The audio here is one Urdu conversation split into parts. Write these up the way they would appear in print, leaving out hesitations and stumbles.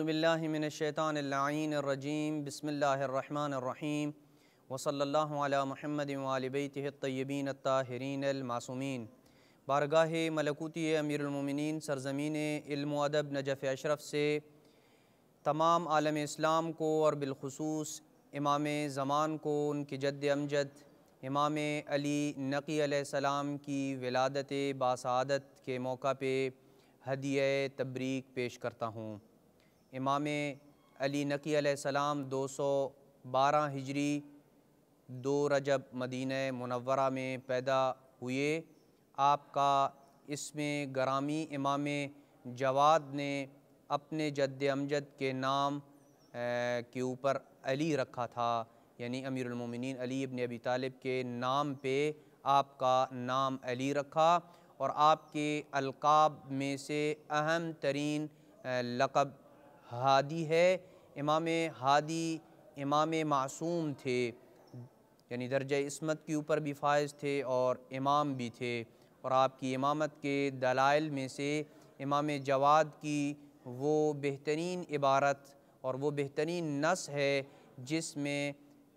باللہ من الشیطان اللعین الرجیم بسم اللہ الرحمن الرحیم وصلی اللہ علی محمد وآل بیتہ الطیبین الطاہرین المعصومین۔ بارگاہ ملکوتی امیر المومنین سرزمین علم و ادب نجف اشرف سے تمام عالم اسلام کو اور بالخصوص امام زمان کو ان کے جد امجد امام علی نقی علیہ السلام کی ولادت باسعادت کے موقع پہ ہدیہ تبریک پیش کرتا ہوں۔ امام علی نقی علیہ السلام 212 ہجری 2 رجب مدینہ منورہ میں پیدا ہوئے۔ آپ کا اسم گرامی امام جواد نے اپنے جد امجد کے نام کے اوپر علی رکھا تھا، یعنی امیر المومنین علی ابن ابی طالب کے نام پہ آپ کا نام علی رکھا، اور آپ کے القاب میں سے اہم ترین لقب ہادی ہے۔ امام ہادی امام معصوم تھے، یعنی درجہ عصمت کے اوپر بھی فائز تھے اور امام بھی تھے، اور آپ کی امامت کے دلائل میں سے امام جواد کی وہ بہترین عبارت اور وہ بہترین نص ہے جس میں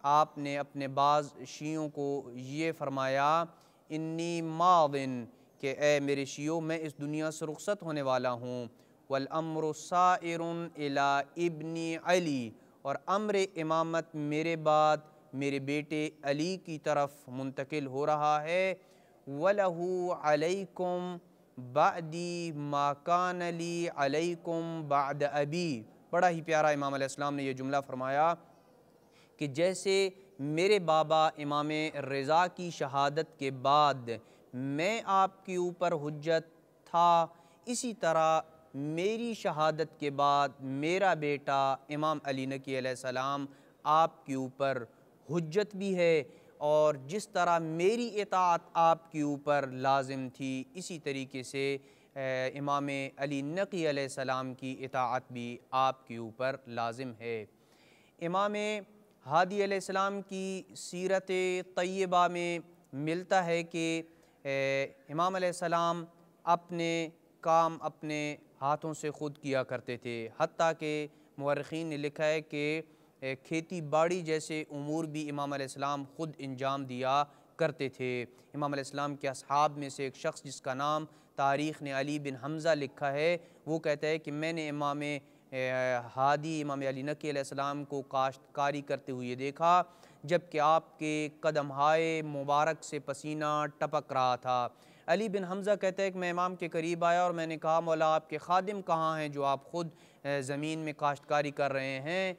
آپ نے اپنے بعض شیعوں کو یہ فرمایا، انی ماضٍ، کہ اے میرے شیعوں میں اس دنیا سے رخصت ہونے والا ہوں، والامر سائر الی ابن علی، اور امر امامت میرے بعد میرے بیٹے علی کی طرف منتقل ہو رہا ہے، وَلَهُ عَلَيْكُمْ بَعْدِي مَا كَانَ لِي عَلَيْكُمْ بَعْدَ أَبِي۔ بڑا ہی پیارا امام علیہ السلام نے یہ جملہ فرمایا کہ جیسے میرے بابا امام رضا کی شہادت کے بعد میں آپ کے اوپر حجت تھا، اسی طرح میری شہادت کے بعد میرا بیٹا امام علی نقی علیہ السلام آپ کے اوپر حجت بھی ہے، اور جس طرح میری اطاعت آپ کے اوپر لازم تھی اسی طریقے سے امام علی نقی علیہ السلام کی اطاعت بھی آپ کے اوپر لازم ہے۔ امام ہادی علیہ السلام کی سیرت طیبہ میں ملتا ہے کہ امام علیہ السلام اپنے کام اپنے ہاتھوں سے خود کیا کرتے تھے، حتیٰ کہ مورخین نے لکھا ہے کہ کھیتی باڑی جیسے امور بھی امام علیہ السلام خود انجام دیا کرتے تھے۔ امام علیہ السلام کے اصحاب میں سے ایک شخص جس کا نام تاریخ نے علی بن حمزہ لکھا ہے، وہ کہتا ہے کہ میں نے امام ہادی امام علی نقی علیہ السلام کو کاشتکاری کرتے ہوئے دیکھا، جبکہ آپ کے قدمہائے مبارک سے پسینہ ٹپک رہا تھا۔ علی بن حمزہ کہتا ہے کہ میں امام کے قریب آیا اور میں نے کہا، مولا آپ کے خادم کہاں ہیں جو آپ خود زمین میں کاشتکاری کر رہے ہیں،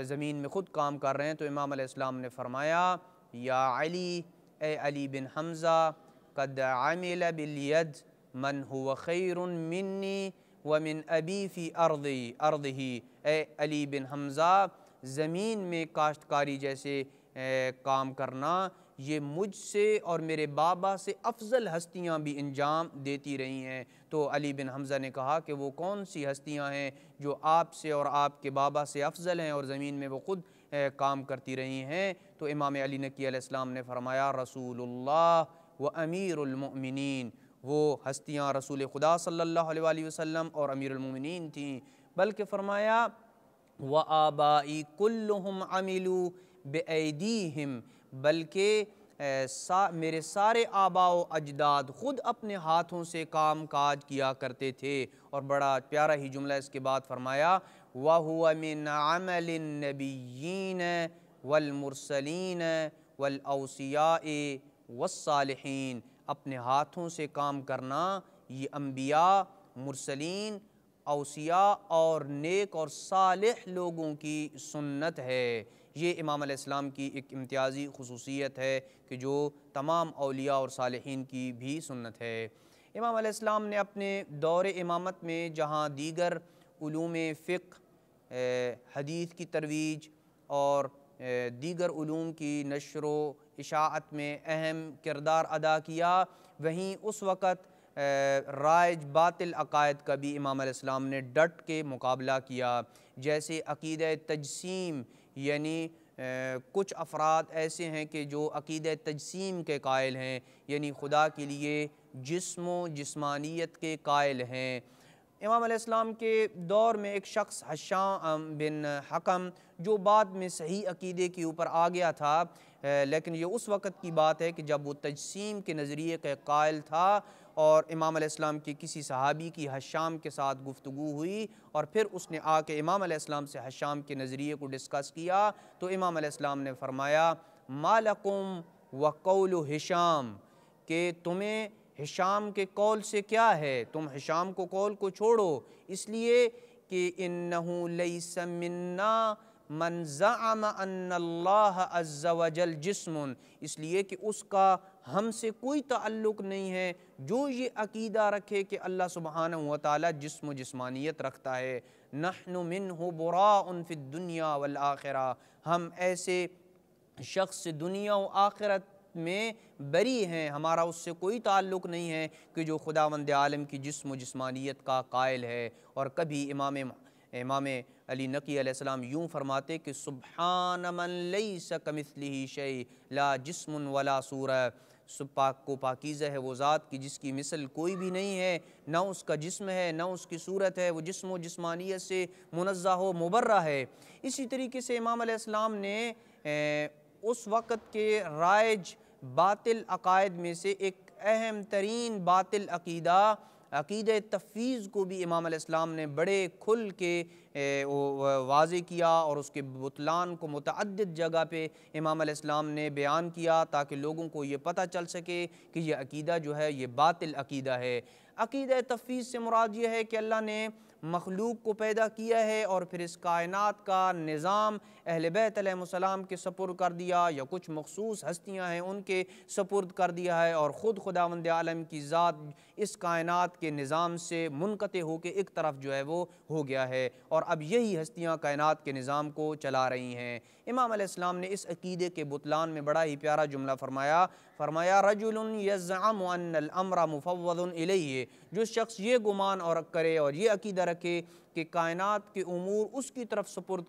زمین میں خود کام کر رہے ہیں؟ تو امام علیہ السلام نے فرمایا، یا علی، اے علی بن حمزہ، قد عمل بالید من هو خیر منی ومن ابی فی ارضہ، اے علی بن حمزہ، زمین میں کاشتکاری جیسے کام کرنا یہ مجھ سے اور میرے بابا سے افضل ہستیاں بھی انجام دیتی رہی ہیں۔ تو علی بن حمزہ نے کہا کہ وہ کون سی ہستیاں ہیں جو آپ سے اور آپ کے بابا سے افضل ہیں اور زمین میں وہ خود کام کرتی رہی ہیں؟ تو امام علی نقی علیہ السلام نے فرمایا، رسول اللہ و امیر المؤمنین، وہ ہستیاں رسول خدا صلی اللہ علیہ وآلہ وسلم اور امیر المؤمنین تھیں، بلکہ فرمایا وآبائی کلہم عملوا بأیدیہم، بلکہ میرے سارے آباء و اجداد خود اپنے ہاتھوں سے کام کاج کیا کرتے تھے۔ اور بڑا پیارا ہی جملہ اس کے بعد فرمایا، وَهُوَ مِنْ عَمَلِ النَّبِيِّينَ وَالْمُرْسَلِينَ وَالْأَوْصِيَاءِ وَالصَّالِحِينَ، اپنے ہاتھوں سے کام کرنا یہ انبیاء، مرسلین، اوصیاء اور نیک اور صالح لوگوں کی سنت ہے۔ یہ امام علیہ السلام کی ایک امتیازی خصوصیت ہے کہ جو تمام اولیاء اور صالحین کی بھی سنت ہے۔ امام علیہ السلام نے اپنے دور امامت میں جہاں دیگر علوم فقہ، حدیث کی ترویج اور دیگر علوم کی نشر و اشاعت میں اہم کردار ادا کیا، وہیں اس وقت رائج باطل عقائد کا بھی امام علیہ السلام نے ڈٹ کے مقابلہ کیا، جیسے عقیدہ تجسیم، یعنی کچھ افراد ایسے ہیں کہ جو عقیدہ تجسیم کے قائل ہیں، یعنی خدا کے لیے جسم و جسمانیت کے قائل ہیں۔ امام علیہ السلام کے دور میں ایک شخص حشام بن حکم جو بعد میں صحیح عقیدے کے اوپر آ گیا تھا، لیکن یہ اس وقت کی بات ہے کہ جب وہ تجسیم کے نظریے کا قائل تھا، اور امام علیہ السلام کی کسی صحابی کی حشام کے ساتھ گفتگو ہوئی اور پھر اس نے آ کے امام علیہ السلام سے حشام کے نظریے کو ڈسکس کیا، تو امام علیہ السلام نے فرمایا ما لکم وقول ہشام، کہ تمہیں ہشام کے قول سے کیا ہے، تم ہشام کو قول کو چھوڑو، اس لیے کہ انہو لیس منا من زعم ان اللہ عز وجل جسم، اس لیے کہ اس کا ہم سے کوئی تعلق نہیں ہے جو یہ عقیدہ رکھے کہ اللہ سبحانہ وتعالی جسم و جسمانیت رکھتا ہے۔ نحن منہ براء فی الدنیا والآخرہ، ہم ایسے شخص سے دنیا و آخرت میں بری ہیں، ہمارا اس سے کوئی تعلق نہیں ہے کہ جو خداوند عالم کی جسم و جسمانیت کا قائل ہے۔ اور کبھی امام علی نقی علیہ السلام یوں فرماتے کہ سبحان من لیس کمثلہ شیء لا جسم ولا صورہ، پاک کو پاکیزہ ہے وہ ذات کی جس کی مثل کوئی بھی نہیں ہے، نہ اس کا جسم ہے نہ اس کی صورت ہے، وہ جسم و جسمانیت سے منزہ و مبرہ ہے۔ اسی طریقے سے امام علیہ السلام نے اس وقت کے رائج باطل عقائد میں سے ایک اہم ترین باطل عقیدہ تفویض کو بھی امام علیہ السلام نے بڑے کھل کے واضح کیا، اور اس کے بطلان کو متعدد جگہ پہ امام علیہ السلام نے بیان کیا تاکہ لوگوں کو یہ پتہ چل سکے کہ یہ عقیدہ جو ہے یہ باطل عقیدہ ہے۔ عقیدہ تفویض سے مراد یہ ہے کہ اللہ نے مخلوق کو پیدا کیا ہے اور پھر اس کائنات کا نظام اہل بیت علیہ السلام کے سپرد کر دیا، یا کچھ مخصوص ہستیاں ہیں ان کے سپرد کر دیا ہے، اور خود خداوند عالم کی ذات اس کائنات کے نظام سے منقطع ہو کے ایک طرف جو ہے وہ ہو گیا ہے، اور اب یہی ہستیاں کائنات کے نظام کو چلا رہی ہیں۔ امام علیہ السلام نے اس عقیدے کے بطلان میں بڑا ہی پیارا جملہ فرمایا رجل یزعم ان الامر مفوض الیہ، جو شخص یہ گمان اور کرے اور یہ عقیدہ رکھے کہ کائنات کے امور اس کی طرف سپرد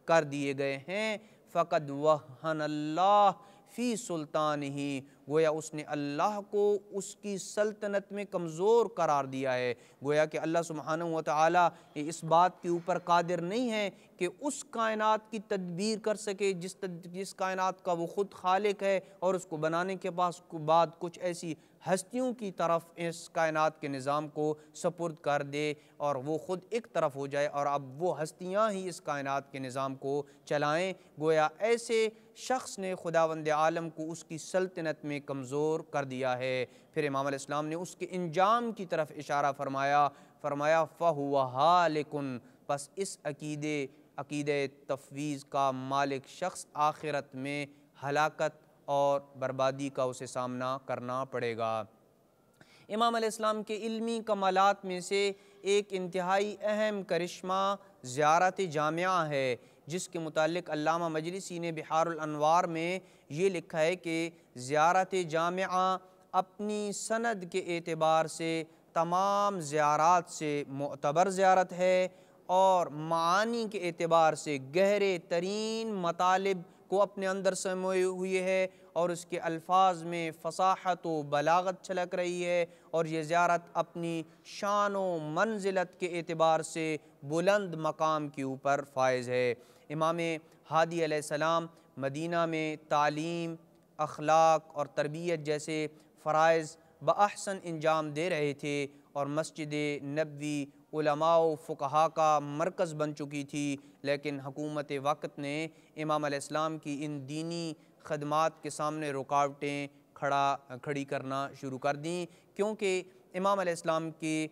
کر دیے گئے ہیں، فقد وہن اللہ فی سلطانہ، گویا اس نے اللہ کو اس کی سلطنت میں کمزور قرار دیا ہے، گویا کہ اللہ سبحانہ وتعالی اس بات کے اوپر قادر نہیں ہے کہ اس کائنات کی تدبیر کر سکے جس کائنات کا وہ خود خالق ہے، اور اس کو بنانے کے بعد کچھ ایسی ہستیوں کی طرف اس کائنات کے نظام کو سپرد کر دے اور وہ خود ایک طرف ہو جائے، اور اب وہ ہستیاں ہی اس کائنات کے نظام کو چلائیں، گویا ایسے شخص نے خداوند عالم کو اس کی سلطنت میں کمزور کر دیا ہے۔ پھر امام علیہ السلام نے اس کے انجام کی طرف اشارہ فرمایا فَهُوَ هَالِكٌ، پس اس عقیدہ تفویض کا مالک شخص آخرت میں ہلاکت اور بربادی کا اسے سامنا کرنا پڑے گا۔ امام علیہ السلام کے علمی کمالات میں سے ایک انتہائی اہم کرشمہ زیارت جامعہ ہے، جس کے متعلق علامہ مجلسی نے بحار الانوار میں یہ لکھا ہے کہ زیارت جامعہ اپنی سند کے اعتبار سے تمام زیارات سے معتبر زیارت ہے، اور معانی کے اعتبار سے گہرے ترین مطالب کو اپنے اندر سموئے ہوئے ہے، اور اس کے الفاظ میں فصاحت و بلاغت چھلک رہی ہے، اور یہ زیارت اپنی شان و منزلت کے اعتبار سے بلند مقام کے اوپر فائز ہے۔ امام ہادی علیہ السلام مدینہ میں تعلیم، اخلاق اور تربیت جیسے فرائض بأحسن انجام دے رہے تھے، اور مسجد نبوی علماء و فقہا کا مرکز بن چکی تھی، لیکن حکومت وقت نے امام علیہ السلام کی ان دینی خدمات کے سامنے رکاوٹیں کھڑی کرنا شروع کر دیں، کیونکہ امام علیہ السلام کے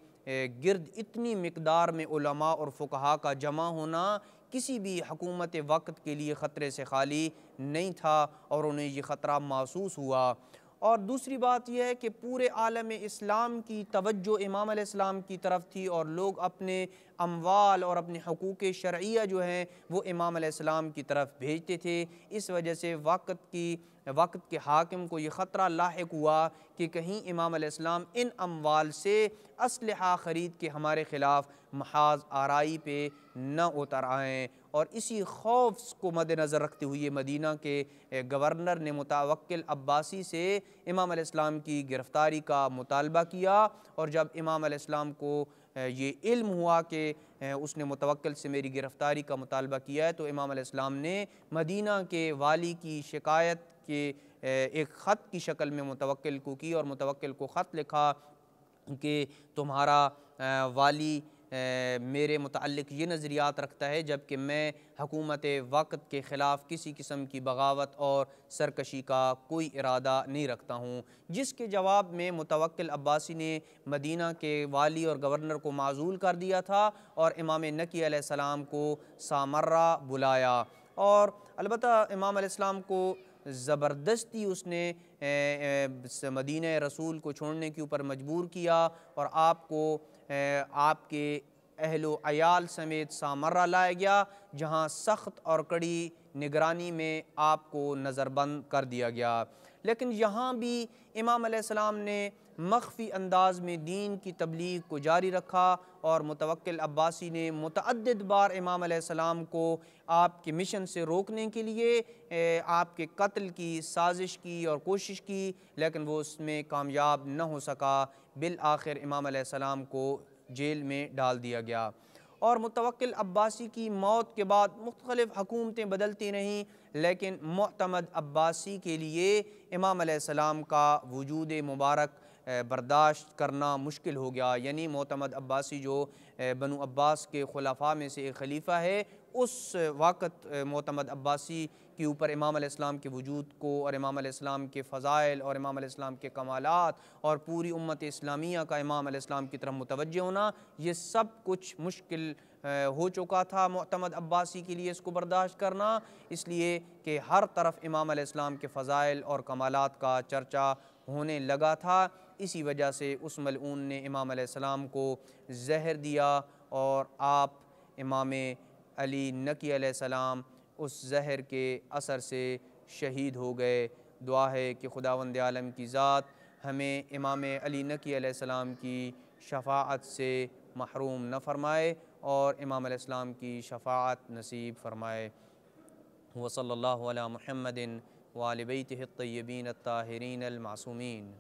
گرد اتنی مقدار میں علماء اور فقہا کا جمع ہونا کسی بھی حکومت وقت کے لیے خطرے سے خالی نہیں تھا، اور انہیں یہ خطرہ محسوس ہوا۔ اور دوسری بات یہ ہے کہ پورے عالم اسلام کی توجہ امام علیہ السلام کی طرف تھی، اور لوگ اپنے اموال اور اپنے حقوق شرعیہ جو ہیں وہ امام علیہ السلام کی طرف بھیجتے تھے۔ اس وجہ سے وقت کی وقت کے حاکم کو یہ خطرہ لاحق ہوا کہ کہیں امام علیہ السلام ان اموال سے اسلحہ خرید کے ہمارے خلاف محاذ آرائی پہ نہ اتر آئیں، اور اسی خوف کو مد نظر رکھتے ہوئے مدینہ کے گورنر نے متوکل عباسی سے امام علیہ السلام کی گرفتاری کا مطالبہ کیا، اور جب امام علیہ السلام کو یہ علم ہوا کہ اس نے متوکل سے میری گرفتاری کا مطالبہ کیا ہے، تو امام علیہ السلام نے مدینہ کے والی کی شکایت کے ایک خط کی شکل میں متوکل کو کی، اور متوکل کو خط لکھا کہ تمہارا والی میرے متعلق یہ نظریات رکھتا ہے، جبکہ میں حکومت وقت کے خلاف کسی قسم کی بغاوت اور سرکشی کا کوئی ارادہ نہیں رکھتا ہوں، جس کے جواب میں متوکل عباسی نے مدینہ کے والی اور گورنر کو معزول کر دیا تھا، اور امام نقی علیہ السلام کو سامرہ بلایا، اور البتہ امام علیہ السلام کو زبردستی اس نے مدینہ رسول کو چھوڑنے کے اوپر مجبور کیا، اور آپ کو آپ کے اہل و عیال سمیت سامرہ لایا گیا، جہاں سخت اور کڑی نگرانی میں آپ کو نظر بند کر دیا گیا۔ لیکن یہاں بھی امام علیہ السلام نے مخفی انداز میں دین کی تبلیغ کو جاری رکھا، اور متوکل عباسی نے متعدد بار امام علیہ السلام کو آپ کے مشن سے روکنے کے لیے آپ کے قتل کی سازش کی اور کوشش کی، لیکن وہ اس میں کامیاب نہ ہو سکا۔ بالآخر امام علیہ السلام کو جیل میں ڈال دیا گیا، اور متوکل عباسی کی موت کے بعد مختلف حکومتیں بدلتی رہیں، لیکن معتمد عباسی کے لیے امام علیہ السلام کا وجود مبارک برداشت کرنا مشکل ہو گیا۔ یعنی معتمد عباسی جو بنو عباس کے خلفاء میں سے ایک خلیفہ ہے، اس وقت معتمد عباسی کے اوپر امام علیہ السلام کے وجود کو اور امام علیہ السلام کے فضائل اور امام علیہ السلام کے کمالات اور پوری امت اسلامیہ کا امام علیہ السلام کی طرف متوجہ ہونا، یہ سب کچھ مشکل ہو چکا تھا معتمد عباسی کے لیے اس کو برداشت کرنا، اس لیے کہ ہر طرف امام علیہ السلام کے فضائل اور کمالات کا چرچا ہونے لگا تھا۔ اسی وجہ سے اس ملعون نے امام علیہ السلام کو زہر دیا، اور آپ امام علی نقی علیہ السلام اس زہر کے اثر سے شہید ہو گئے۔ دعا ہے کہ خداوند عالم کی ذات ہمیں امام علی نقی علیہ السلام کی شفاعت سے محروم نہ فرمائے، اور امام علیہ السلام کی شفاعت نصیب فرمائے۔ وصلی اللہ علی محمد وآل بیتہ الطیبین الطاہرین المعصومین۔